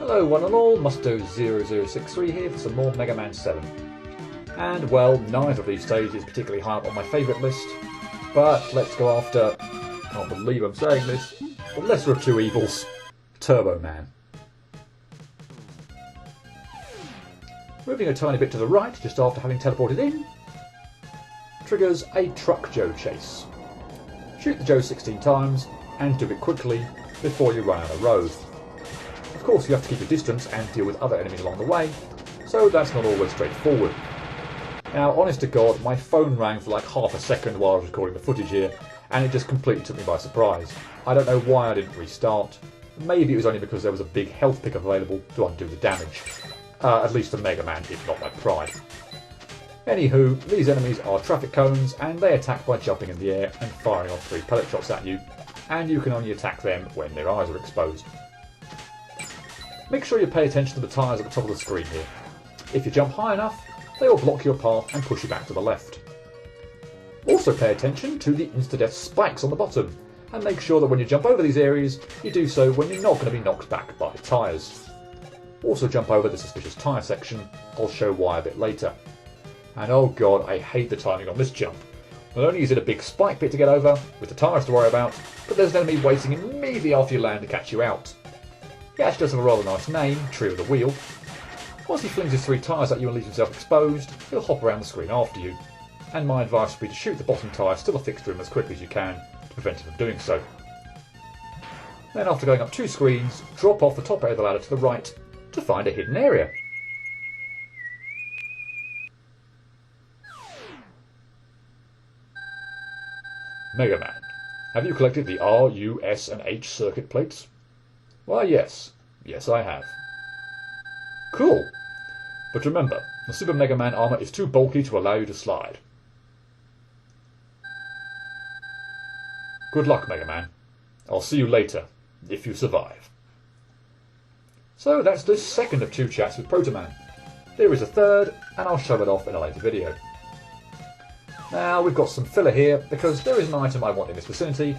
Hello one and all, Musto0063 here for some more Mega Man 7. And well, neither of these stages is particularly high up on my favourite list, but let's go after, I can't believe I'm saying this, the lesser of two evils, Turbo Man. Moving a tiny bit to the right, just after having teleported in, triggers a Truck Joe chase. Shoot the Joe 16 times, and do it quickly before you run out of road. Of course you have to keep your distance and deal with other enemies along the way, so that's not always straightforward. Now, honest to God, my phone rang for like half a second while I was recording the footage here, and it just completely took me by surprise. I don't know why I didn't restart. Maybe it was only because there was a big health pick available to undo the damage. At least for Mega Man, if not my pride. Anywho, these enemies are traffic cones, and they attack by jumping in the air and firing off 3 pellet shots at you, and you can only attack them when their eyes are exposed. Make sure you pay attention to the tyres at the top of the screen here. If you jump high enough, they will block your path and push you back to the left. Also pay attention to the insta-death spikes on the bottom, and make sure that when you jump over these areas, you do so when you're not going to be knocked back by tyres. Also jump over the suspicious tyre section, I'll show why a bit later. And oh god, I hate the timing on this jump. Not only is it a big spike pit to get over, with the tyres to worry about, but there's an enemy waiting immediately after you land to catch you out. He actually does have a rather nice name, Tree of the Wheel. Once he flings his 3 tyres at you and leaves himself exposed, he'll hop around the screen after you. And my advice would be to shoot the bottom tyre still affixed to him as quickly as you can, to prevent him from doing so. Then after going up 2 screens, drop off the top end of the ladder to the right, to find a hidden area. Mega Man, have you collected the R, U, S and H circuit plates? Why yes, I have. Cool, but remember, the Super Mega Man armour is too bulky to allow you to slide. Good luck, Mega Man. I'll see you later, if you survive. So that's the second of 2 chats with Proto Man. There is a third, and I'll show it off in a later video. Now we've got some filler here, because there is an item I want in this vicinity,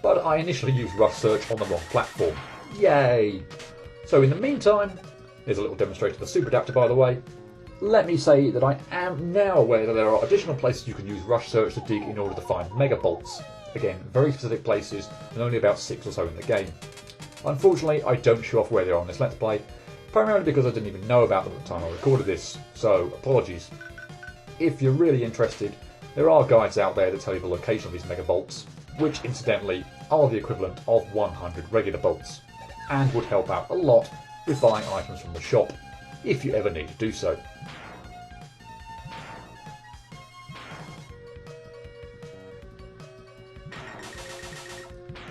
but I initially used Rush Search on the wrong platform. Yay! So in the meantime, here's a little demonstration of the Super Adapter by the way. Let me say that I am now aware that there are additional places you can use Rush Search to dig in order to find Mega Bolts. Again, very specific places, and only about 6 or so in the game. Unfortunately, I don't show off where they are on this Let's Play, primarily because I didn't even know about them at the time I recorded this, so apologies. If you're really interested, there are guides out there that tell you the location of these Mega Bolts, which incidentally are the equivalent of 100 regular bolts, and would help out a lot with buying items from the shop, if you ever need to do so.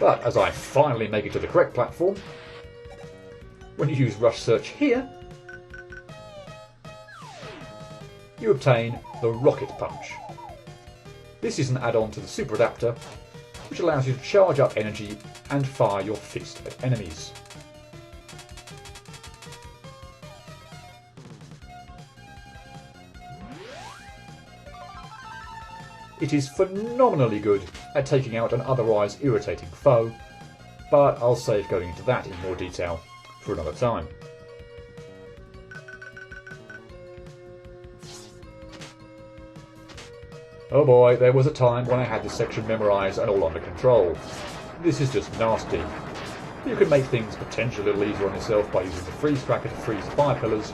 But as I finally make it to the correct platform, when you use Rush Search here, you obtain the Rocket Punch. This is an add-on to the Super Adapter, which allows you to charge up energy and fire your fist at enemies. It is phenomenally good at taking out an otherwise irritating foe, but I'll save going into that in more detail for another time. Oh boy, there was a time when I had this section memorised and all under control. This is just nasty. You can make things potentially a little easier on yourself by using the freeze cracker to freeze the fire pillars,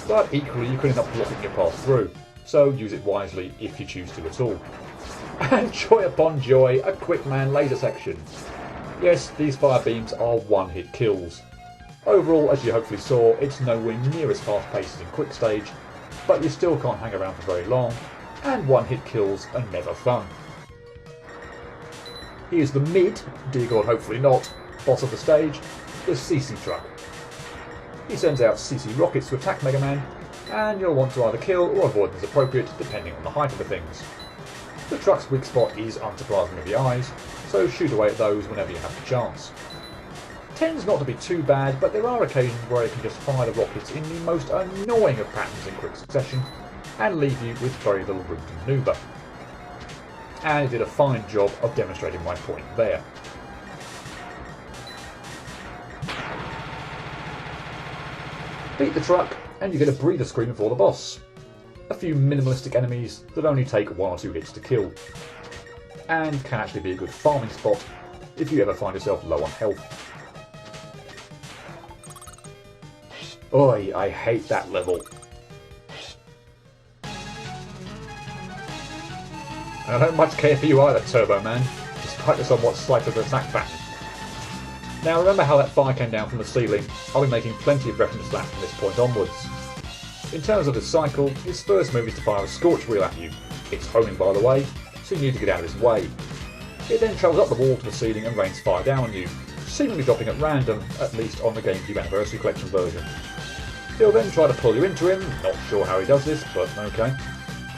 but equally you can end up blocking your path through, so use it wisely if you choose to at all. And joy upon joy, a Quick Man laser section. Yes, these fire beams are one-hit kills. Overall, as you hopefully saw, it's nowhere near as fast-paced as in Quick Stage, but you still can't hang around for very long, and one-hit kills are never fun. Here's the mid, dear God hopefully not, boss of the stage, the CC Truck. He sends out CC rockets to attack Mega Man, and you'll want to either kill or avoid them as appropriate depending on the height of the things. The truck's weak spot is unsurprisingly the eyes, so shoot away at those whenever you have the chance. Tends not to be too bad, but there are occasions where it can just fire the rockets in the most annoying of patterns in quick succession, and leave you with very little room to manoeuvre. And it did a fine job of demonstrating my point there. Beat the truck and you get a breather screen before the boss. A few minimalistic enemies that only take 1 or 2 hits to kill. And can actually be a good farming spot if you ever find yourself low on health. Oi, I hate that level. And I don't much care for you either, Turbo Man, despite the somewhat slighter attack pattern. Now remember how that fire came down from the ceiling? I'll be making plenty of reference to that from this point onwards. In terms of the cycle, his first move is to fire a Scorch Wheel at you. It's homing by the way, so you need to get out of his way. It then travels up the wall to the ceiling and rains fire down on you, seemingly dropping at random, at least on the GameCube Anniversary Collection version. He'll then try to pull you into him, not sure how he does this, but okay,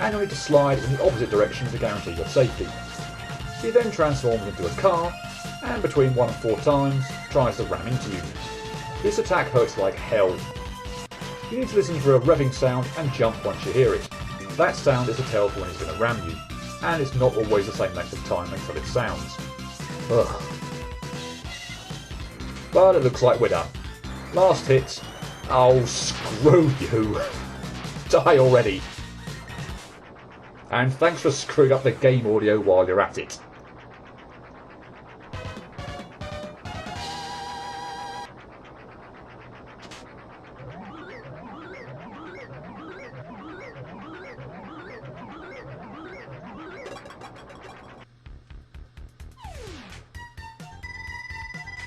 and you'll need to slide in the opposite direction to guarantee your safety. He then transforms into a car, and between 1 and 4 times, tries to ram into you. This attack hurts like hell. You need to listen for a revving sound and jump once you hear it. That sound is a tell for when he's going to ram you, and it's not always the same length of time until it sounds. Ugh. But it looks like we're done. Last hit. Oh, screw you. Die already. And thanks for screwing up the game audio while you're at it.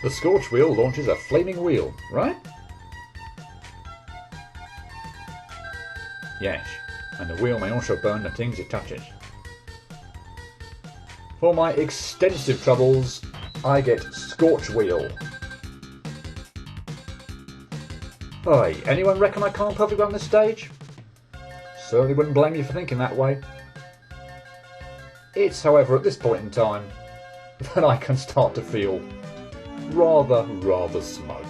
The Scorch Wheel launches a flaming wheel, right? Yes, and the wheel may also burn the things it touches. For my extensive troubles, I get Scorch Wheel. Oi, anyone reckon I can't perfectly run this stage? Certainly wouldn't blame you for thinking that way. It's, however, at this point in time that I can start to feel rather smug.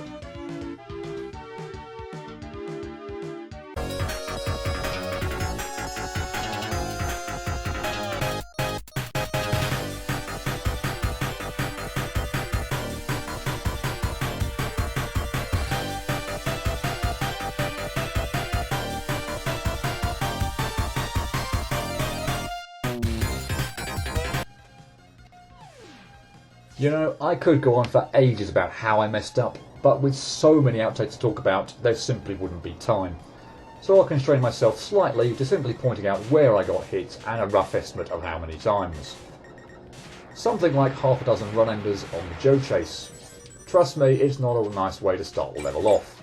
You know, I could go on for ages about how I messed up, but with so many outtakes to talk about, there simply wouldn't be time. So I'll constrain myself slightly to simply pointing out where I got hit and a rough estimate of how many times. Something like half a dozen run enders on the Joe Chase. Trust me, it's not a nice way to start the level off.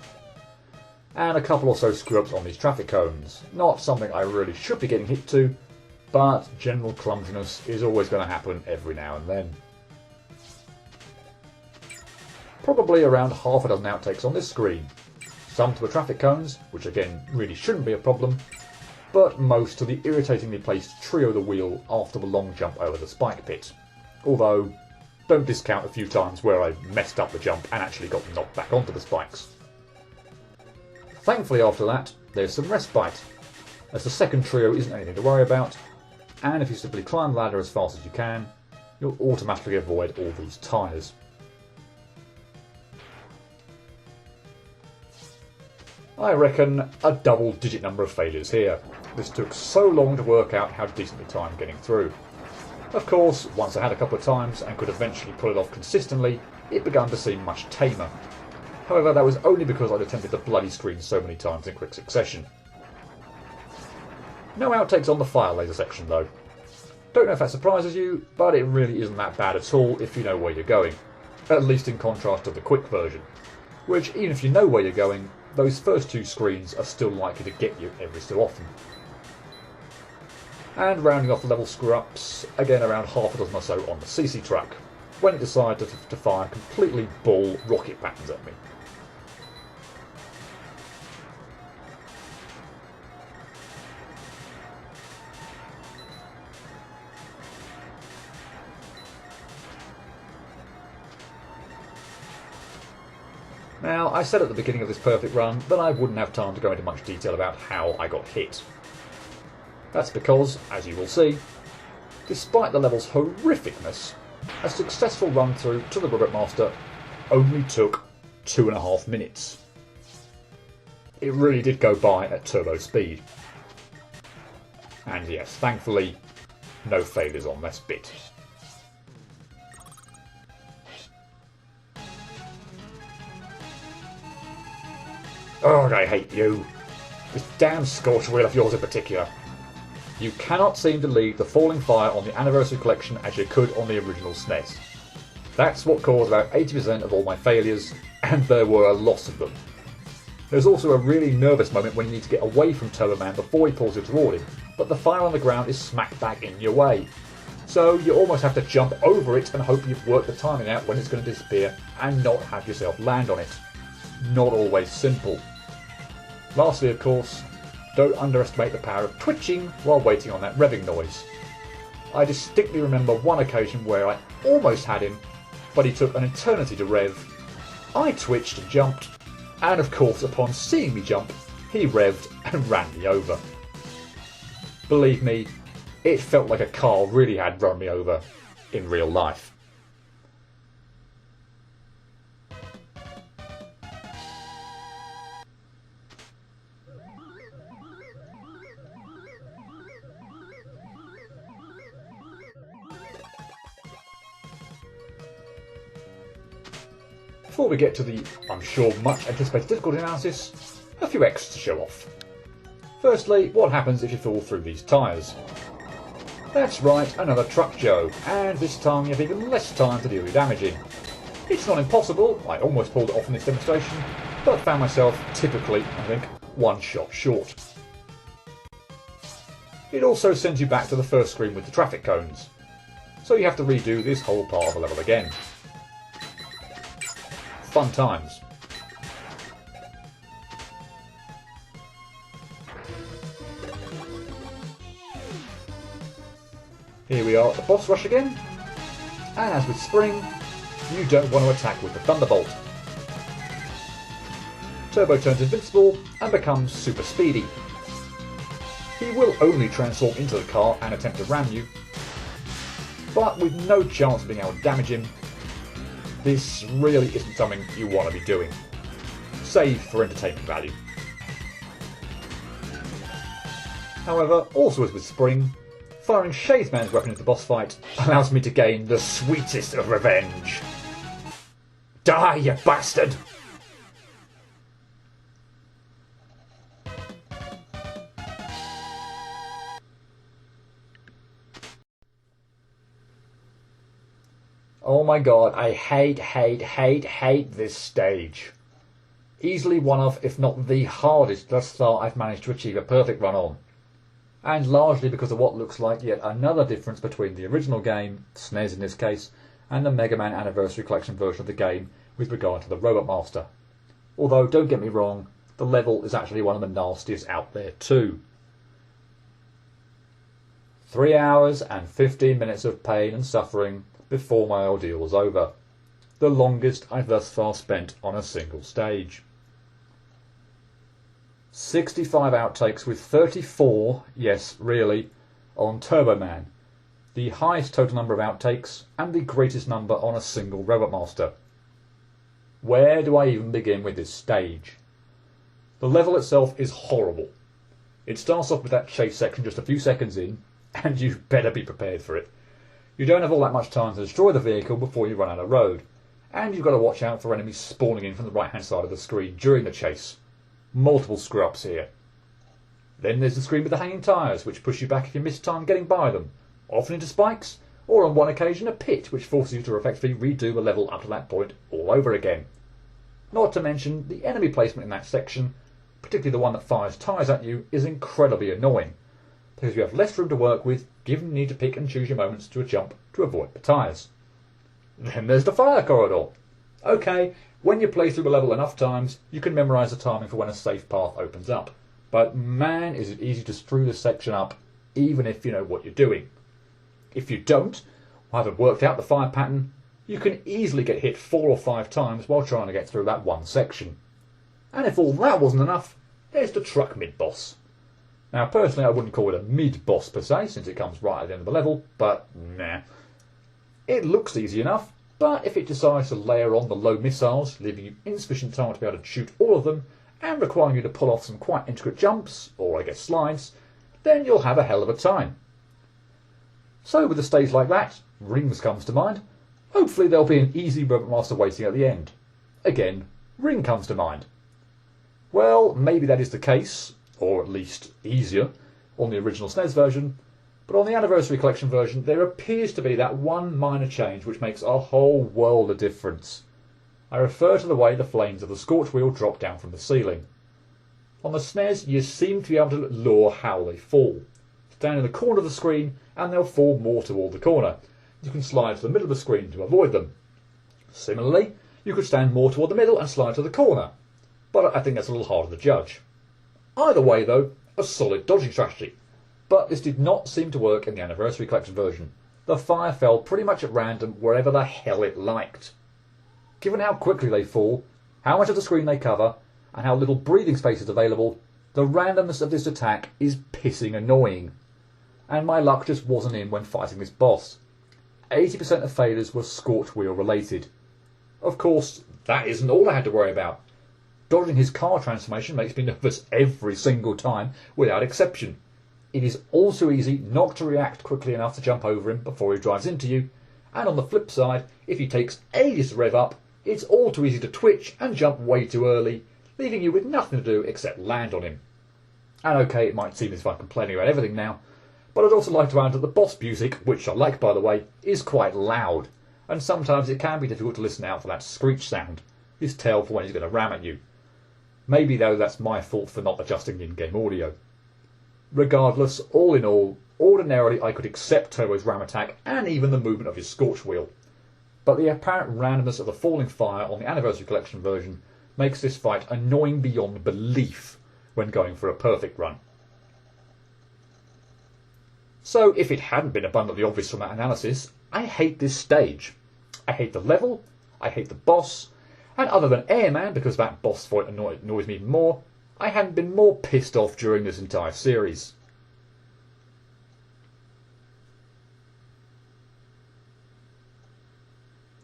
And a couple or so screw-ups on these traffic cones. Not something I really should be getting hit to, but general clumsiness is always going to happen every now and then. Probably around half a dozen outtakes on this screen. Some to the traffic cones, which again really shouldn't be a problem, but most to the irritatingly placed trio of the wheel after the long jump over the spike pit. Although, don't discount a few times where I messed up the jump and actually got knocked back onto the spikes. Thankfully after that, there's some respite, as the second trio isn't anything to worry about, and if you simply climb the ladder as fast as you can, you'll automatically avoid all these tyres. I reckon a double-digit number of failures here. This took so long to work out how decently timed getting through. Of course, once I had a couple of times and could eventually pull it off consistently, it began to seem much tamer. However, that was only because I'd attempted the bloody screen so many times in quick succession. No outtakes on the fire laser section though. Don't know if that surprises you, but it really isn't that bad at all if you know where you're going. At least in contrast to the quick version, which even if you know where you're going, those first 2 screens are still likely to get you every so often. And rounding off the level screw-ups, again around half a dozen or so on the CC track, when it decided to fire completely bull rocket patterns at me. Now, I said at the beginning of this perfect run that I wouldn't have time to go into much detail about how I got hit. That's because, as you will see, despite the level's horrificness, a successful run through to the Robot Master only took 2.5 minutes. it really did go by at turbo speed. And yes, thankfully, no failures on this bit. Oh, I hate you. This damn Scorch Wheel of yours in particular. You cannot seem to leave the falling fire on the Anniversary Collection as you could on the original SNES. That's what caused about 80% of all my failures, and there were a lot of them. There's also a really nervous moment when you need to get away from Turbo Man before he pulls you toward him, but the fire on the ground is smack bang in your way. So you almost have to jump over it and hope you've worked the timing out when it's going to disappear and not have yourself land on it. Not always simple. Lastly, of course, don't underestimate the power of twitching while waiting on that revving noise. I distinctly remember one occasion where I almost had him, but he took an eternity to rev. I twitched and jumped, and of course upon seeing me jump, he revved and ran me over. Believe me, it felt like a car really had run me over in real life. Before we get to the, I'm sure, much anticipated difficulty analysis, a few extras to show off. Firstly, what happens if you fall through these tyres? That's right, another Truck Joe, and this time you have even less time to deal with damage in. It's not impossible, I almost pulled it off in this demonstration, but found myself typically, I think, one shot short. It also sends you back to the first screen with the traffic cones, so you have to redo this whole part of the level again. Fun times. Here we are at the boss rush again, and as with Spring, you don't want to attack with the Thunderbolt. Turbo turns invincible and becomes super speedy. He will only transform into the car and attempt to ram you, but with no chance of being able to damage him. This really isn't something you want to be doing, save for entertainment value. However, also as with Spring, firing Shademan's weapon into the boss fight allows me to gain the sweetest of revenge. Die, you bastard! Oh my god, I hate this stage. Easily one of, if not the hardest thus far I've managed to achieve a perfect run on. And largely because of what looks like yet another difference between the original game, SNES in this case, and the Mega Man Anniversary Collection version of the game with regard to the Robot Master. Although, don't get me wrong, the level is actually one of the nastiest out there too. 3 hours and 15 minutes of pain and suffering before my ordeal was over. The longest I've thus far spent on a single stage. 65 outtakes with 34, yes, really, on Turbo Man. The highest total number of outtakes and the greatest number on a single Robot Master. Where do I even begin with this stage? The level itself is horrible. It starts off with that chase section just a few seconds in, and you better be prepared for it. You don't have all that much time to destroy the vehicle before you run out of road, and you've got to watch out for enemies spawning in from the right hand side of the screen during the chase. Multiple screw-ups here. Then there's the screen with the hanging tyres, which push you back if you miss time getting by them, often into spikes, or on one occasion a pit, which forces you to effectively redo the level up to that point all over again. Not to mention, the enemy placement in that section, particularly the one that fires tyres at you, is incredibly annoying, because you have less room to work with, given you need to pick and choose your moments to jump to avoid the tyres. Then there's the fire corridor. Okay, when you play through the level enough times, you can memorise the timing for when a safe path opens up. But man, is it easy to screw this section up, even if you know what you're doing. If you don't, or haven't worked out the fire pattern, you can easily get hit 4 or 5 times while trying to get through that one section. And if all that wasn't enough, there's the truck mid-boss. Now personally I wouldn't call it a mid-boss per se, since it comes right at the end of the level, but nah. It looks easy enough, but if it decides to layer on the low missiles, leaving you insufficient time to be able to shoot all of them, and requiring you to pull off some quite intricate jumps, or I guess slides, then you'll have a hell of a time. So with a stage like that, Rings comes to mind. Hopefully there'll be an easy Robot Master waiting at the end. Again, Ring comes to mind. Well, maybe that is the case, or at least easier, on the original SNES version, but on the Anniversary Collection version there appears to be that one minor change which makes a whole world of difference. I refer to the way the flames of the Scorch Wheel drop down from the ceiling. On the SNES you seem to be able to lure how they fall. Stand in the corner of the screen and they'll fall more toward the corner. You can slide to the middle of the screen to avoid them. Similarly, you could stand more toward the middle and slide to the corner, but I think that's a little harder to judge. Either way though, a solid dodging strategy. But this did not seem to work in the Anniversary Collection version. The fire fell pretty much at random wherever the hell it liked. Given how quickly they fall, how much of the screen they cover, and how little breathing space is available, the randomness of this attack is pissing annoying. And my luck just wasn't in when fighting this boss. 80% of failures were Scorch Wheel related. Of course, that isn't all I had to worry about. Dodging his car transformation makes me nervous every single time, without exception. It is also easy not to react quickly enough to jump over him before he drives into you, and on the flip side, if he takes ages to rev up, it's all too easy to twitch and jump way too early, leaving you with nothing to do except land on him. And okay, it might seem as if I'm complaining about everything now, but I'd also like to add that the boss music, which I like by the way, is quite loud, and sometimes it can be difficult to listen out for that screech sound, his tell for when he's going to ram at you. Maybe though that's my fault for not adjusting the in-game audio. Regardless, all in all, ordinarily I could accept Turbo's ram attack and even the movement of his Scorch Wheel. But the apparent randomness of the falling fire on the Anniversary Collection version makes this fight annoying beyond belief when going for a perfect run. So if it hadn't been abundantly obvious from that analysis, I hate this stage. I hate the level, I hate the boss, and other than Airman, because that boss fight annoys me even more, I hadn't been more pissed off during this entire series.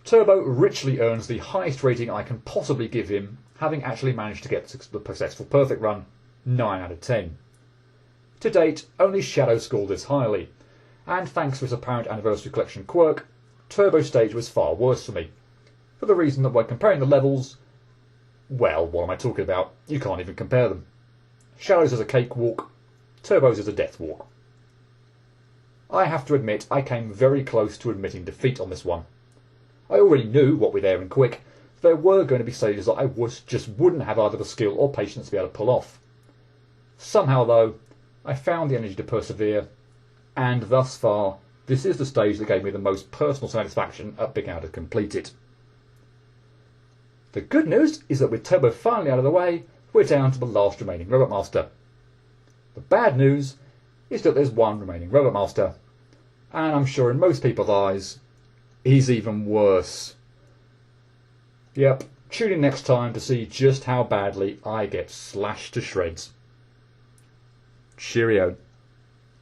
Turbo richly earns the highest rating I can possibly give him, having actually managed to get the successful perfect run, 9 out of 10. To date, only Shadow scored this highly, and thanks to its apparent Anniversary Collection quirk, Turbo stage was far worse for me, for the reason that when comparing the levels, well, what am I talking about? You can't even compare them. Shadow's is a cakewalk, Turbo's is a death walk. I have to admit I came very close to admitting defeat on this one. I already knew, what with Air and Quick, there were going to be stages that I just wouldn't have either the skill or patience to be able to pull off. Somehow though, I found the energy to persevere, and thus far, this is the stage that gave me the most personal satisfaction at being able to complete it. The good news is that with Turbo finally out of the way, we're down to the last remaining Robot Master. The bad news is that there's one remaining Robot Master, and I'm sure in most people's eyes, he's even worse. Yep, tune in next time to see just how badly I get slashed to shreds. Cheerio.